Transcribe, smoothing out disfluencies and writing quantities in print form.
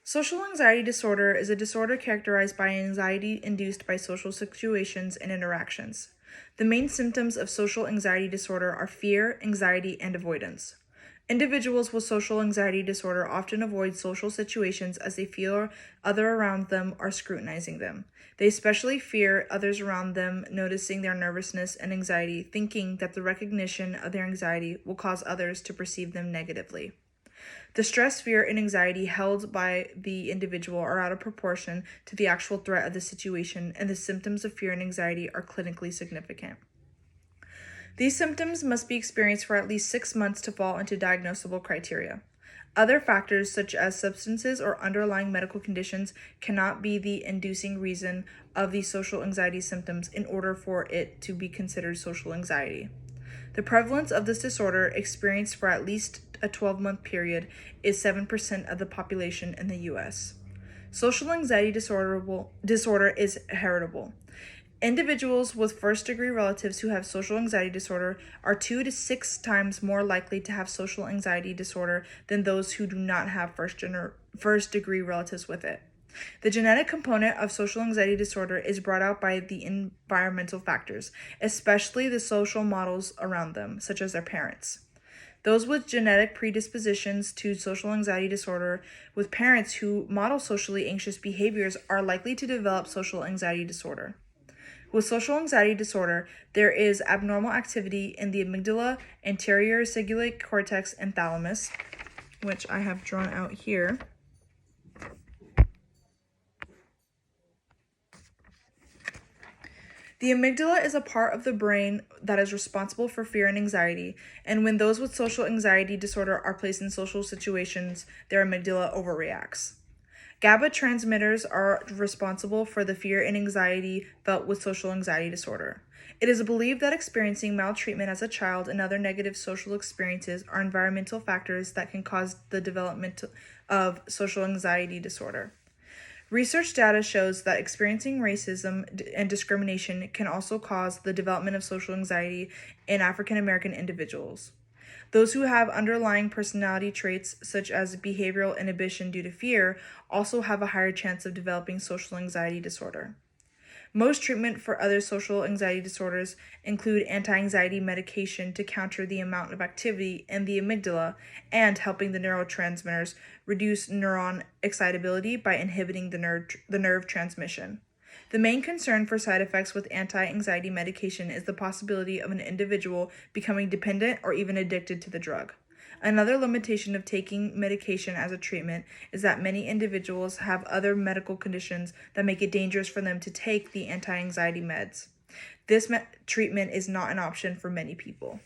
Social anxiety disorder is a disorder characterized by anxiety induced by social situations and interactions. The main symptoms of social anxiety disorder are fear, anxiety, and avoidance. Individuals with social anxiety disorder often avoid social situations as they feel others around them are scrutinizing them. They especially fear others around them noticing their nervousness and anxiety, thinking that the recognition of their anxiety will cause others to perceive them negatively. The stress, fear, and anxiety held by the individual are out of proportion to the actual threat of the situation, and the symptoms of fear and anxiety are clinically significant. These symptoms must be experienced for at least 6 months to fall into diagnosable criteria. Other factors, such as substances or underlying medical conditions, cannot be the inducing reason of the social anxiety symptoms in order for it to be considered social anxiety. The prevalence of this disorder, experienced for at least a 12-month period, is 7% of the population in the U.S. Social anxiety disorder is heritable. Individuals with first-degree relatives who have social anxiety disorder are 2 to 6 times more likely to have social anxiety disorder than those who do not have first-degree relatives with it. The genetic component of social anxiety disorder is brought out by the environmental factors, especially the social models around them, such as their parents. Those with genetic predispositions to social anxiety disorder with parents who model socially anxious behaviors are likely to develop social anxiety disorder. With social anxiety disorder, there is abnormal activity in the amygdala, anterior cingulate cortex, and thalamus, which I have drawn out here. The amygdala is a part of the brain that is responsible for fear and anxiety, and when those with social anxiety disorder are placed in social situations, their amygdala overreacts. GABA transmitters are responsible for the fear and anxiety felt with social anxiety disorder. It is believed that experiencing maltreatment as a child and other negative social experiences are environmental factors that can cause the development of social anxiety disorder. Research data shows that experiencing racism and discrimination can also cause the development of social anxiety in African American individuals. Those who have underlying personality traits, such as behavioral inhibition due to fear, also have a higher chance of developing social anxiety disorder. Most treatment for other social anxiety disorders include anti-anxiety medication to counter the amount of activity in the amygdala and helping the neurotransmitters reduce neuron excitability by inhibiting the nerve transmission. The main concern for side effects with anti-anxiety medication is the possibility of an individual becoming dependent or even addicted to the drug. Another limitation of taking medication as a treatment is that many individuals have other medical conditions that make it dangerous for them to take the anti-anxiety meds. This treatment is not an option for many people.